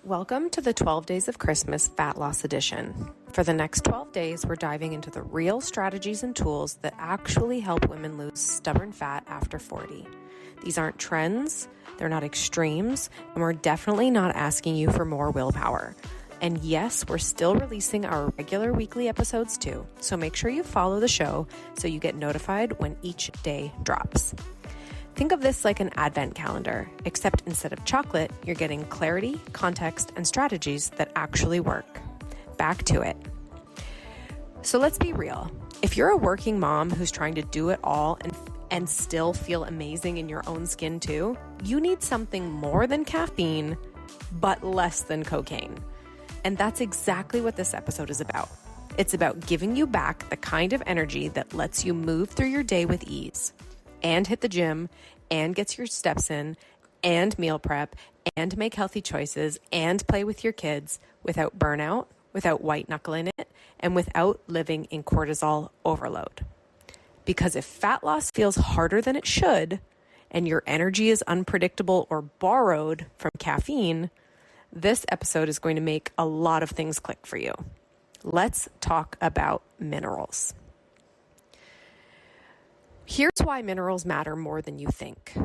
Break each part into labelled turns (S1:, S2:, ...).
S1: Welcome to the 12 Days of Christmas Fat Loss Edition. For the next 12 days, we're diving into the real strategies and tools that actually help women lose stubborn fat after 40. These aren't trends, they're not extremes, and we're definitely not asking you for more willpower. And yes, we're still releasing our regular weekly episodes too, so make sure you follow the show so you get notified when each day drops. Think of this like an advent calendar, except instead of chocolate, you're getting clarity, context, and strategies that actually work. Back to it. So let's be real. If you're a working mom who's trying to do it all and still feel amazing in your own skin too, you need something more than caffeine, but less than cocaine. And that's exactly what this episode is about. It's about giving you back the kind of energy that lets you move through your day with ease, and hit the gym, and gets your steps in, and meal prep, and make healthy choices, and play with your kids without burnout, without white knuckling it, and without living in cortisol overload. Because if fat loss feels harder than it should, and your energy is unpredictable or borrowed from caffeine, this episode is going to make a lot of things click for you. Let's talk about minerals. Here's why minerals matter more than you think.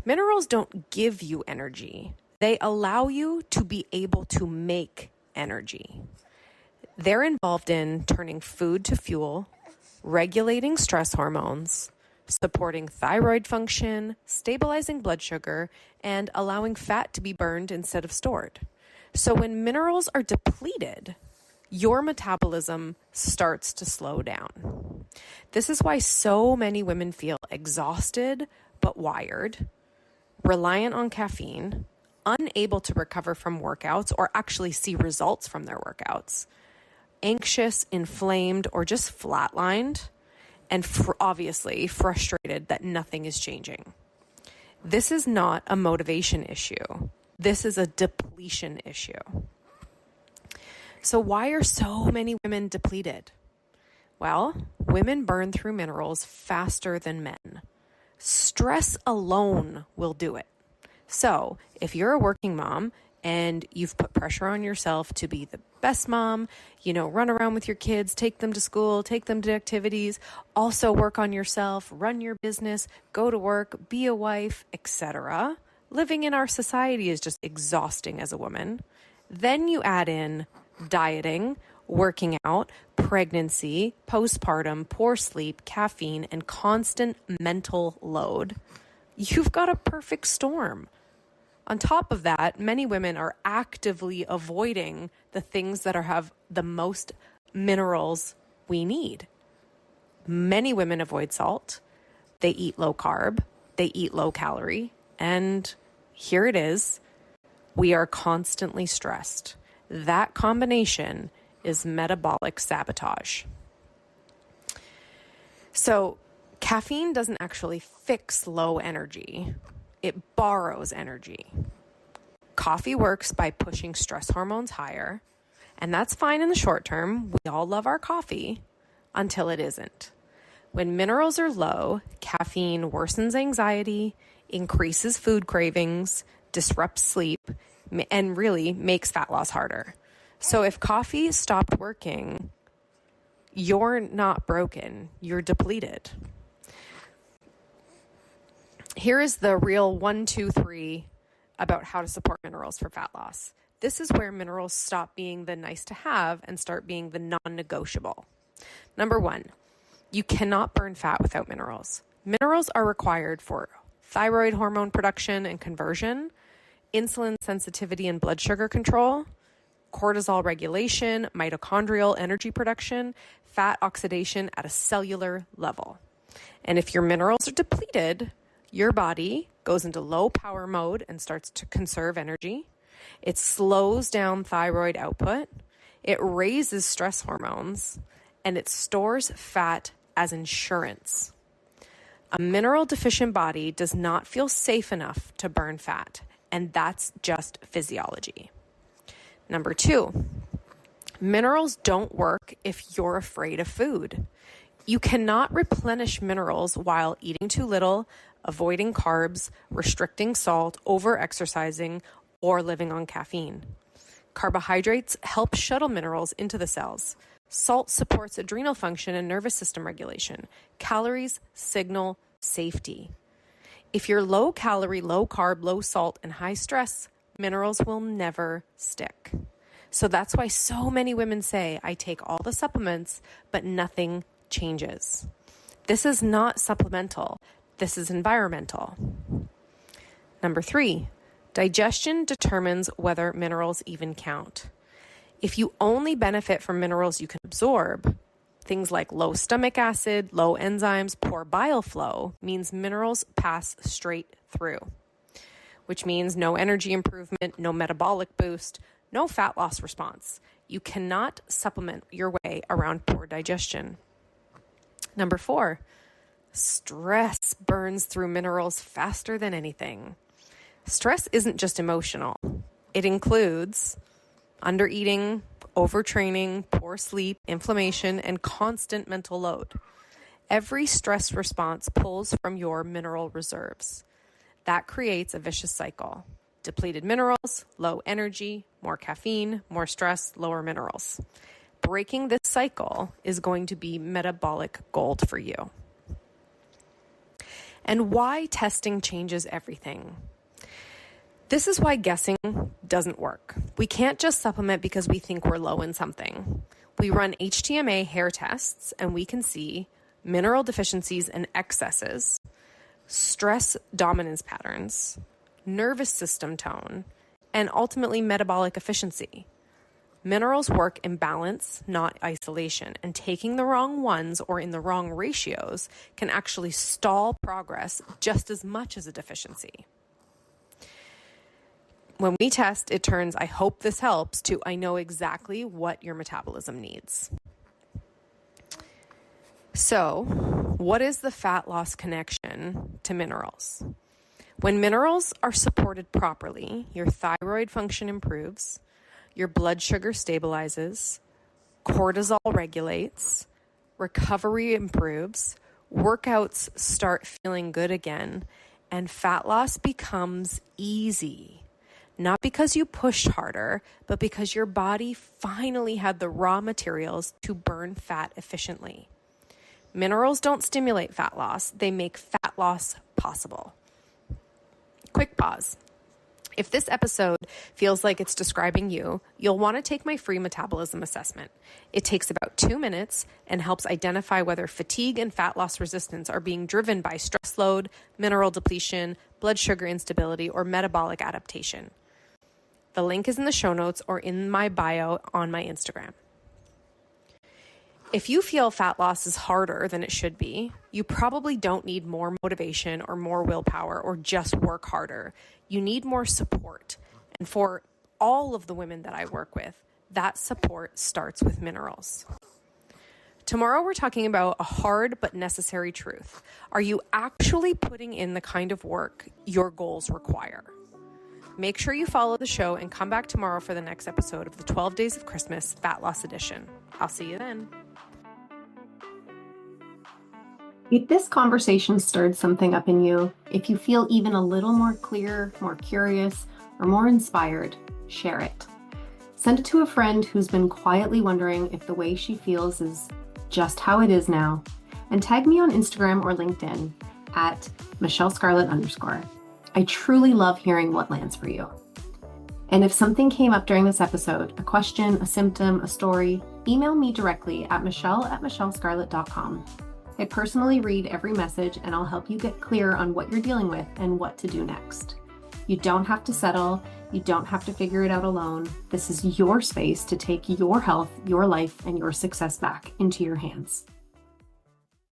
S1: Minerals don't give you energy. They allow you to be able to make energy. They're involved in turning food to fuel, regulating stress hormones, supporting thyroid function, stabilizing blood sugar, and allowing fat to be burned instead of stored. So when minerals are depleted, your metabolism starts to slow down. This is why so many women feel exhausted but wired, reliant on caffeine, unable to recover from workouts or actually see results from their workouts, anxious, inflamed, or just flatlined, and obviously frustrated that nothing is changing. This is not a motivation issue. This is a depletion issue. So why are so many women depleted? Well, women burn through minerals faster than men. Stress alone will do it. So if you're a working mom and you've put pressure on yourself to be the best mom, run around with your kids, take them to school, take them to activities, also work on yourself, run your business, go to work, be a wife, etc. Living in our society is just exhausting as a woman. Then you add in dieting, working out, pregnancy, postpartum, poor sleep, caffeine, and constant mental load. You've got a perfect storm. On top of that, many women are actively avoiding the things that have the most minerals we need. Many women avoid salt. They eat low carb. They eat low calorie. And here it is. We are constantly stressed. That combination is metabolic sabotage. So caffeine doesn't actually fix low energy. It borrows energy. Coffee works by pushing stress hormones higher, and that's fine in the short term. We all love our coffee until it isn't. When minerals are low, caffeine worsens anxiety, increases food cravings, disrupts sleep, and really makes fat loss harder. So if coffee stopped working, you're not broken, you're depleted. Here is the real 1, 2, 3 about how to support minerals for fat loss. This is where minerals stop being the nice to have and start being the non-negotiable. Number 1, you cannot burn fat without minerals. Minerals are required for thyroid hormone production and conversion, insulin sensitivity and blood sugar control, cortisol regulation, mitochondrial energy production, fat oxidation at a cellular level. And if your minerals are depleted, your body goes into low power mode and starts to conserve energy. It slows down thyroid output. It raises stress hormones, and it stores fat as insurance. A mineral deficient body does not feel safe enough to burn fat, and that's just physiology. Number 2, minerals don't work if you're afraid of food. You cannot replenish minerals while eating too little, avoiding carbs, restricting salt, over-exercising, or living on caffeine. Carbohydrates help shuttle minerals into the cells. Salt supports adrenal function and nervous system regulation. Calories signal safety. If you're low calorie, low carb, low salt, and high stress, minerals will never stick. So that's why so many women say, I take all the supplements, but nothing changes. This is not supplemental. This is environmental. Number 3, digestion determines whether minerals even count. If you only benefit from minerals you can absorb, things like low stomach acid, low enzymes, poor bile flow means minerals pass straight through, which means no energy improvement, no metabolic boost, no fat loss response. You cannot supplement your way around poor digestion. Number 4, stress burns through minerals faster than anything. Stress isn't just emotional. It includes undereating, overtraining, poor sleep, inflammation, and constant mental load. Every stress response pulls from your mineral reserves. That creates a vicious cycle. Depleted minerals, low energy, more caffeine, more stress, lower minerals. Breaking this cycle is going to be metabolic gold for you. And why testing changes everything. This is why guessing doesn't work. We can't just supplement because we think we're low in something. We run HTMA hair tests and we can see mineral deficiencies and excesses, stress dominance patterns, nervous system tone, and ultimately metabolic efficiency. Minerals work in balance, not isolation, and taking the wrong ones or in the wrong ratios can actually stall progress just as much as a deficiency. When we test, it turns, I hope this helps, to I know exactly what your metabolism needs. So, what is the fat loss connection to minerals? When minerals are supported properly, your thyroid function improves, your blood sugar stabilizes, cortisol regulates, recovery improves, workouts start feeling good again, and fat loss becomes easy. Not because you pushed harder, but because your body finally had the raw materials to burn fat efficiently. Minerals don't stimulate fat loss, they make fat loss possible. Quick pause. If this episode feels like it's describing you, you'll want to take my free metabolism assessment. It takes about 2 minutes and helps identify whether fatigue and fat loss resistance are being driven by stress load, mineral depletion, blood sugar instability, or metabolic adaptation. The link is in the show notes or in my bio on my Instagram. If you feel fat loss is harder than it should be, you probably don't need more motivation or more willpower or just work harder. You need more support. And for all of the women that I work with, that support starts with minerals. Tomorrow we're talking about a hard but necessary truth. Are you actually putting in the kind of work your goals require? Make sure you follow the show and come back tomorrow for the next episode of the 12 Days of Christmas Fat Loss Edition. I'll see you then.
S2: If this conversation stirred something up in you, if you feel even a little more clear, more curious, or more inspired, share it. Send it to a friend who's been quietly wondering if the way she feels is just how it is now, and tag me on Instagram or LinkedIn at @MichelleScarlett_. I truly love hearing what lands for you. And if something came up during this episode, a question, a symptom, a story, email me directly at michelle@michellescarlett.com. I personally read every message and I'll help you get clear on what you're dealing with and what to do next. You don't have to settle. You don't have to figure it out alone. This is your space to take your health, your life, and your success back into your hands.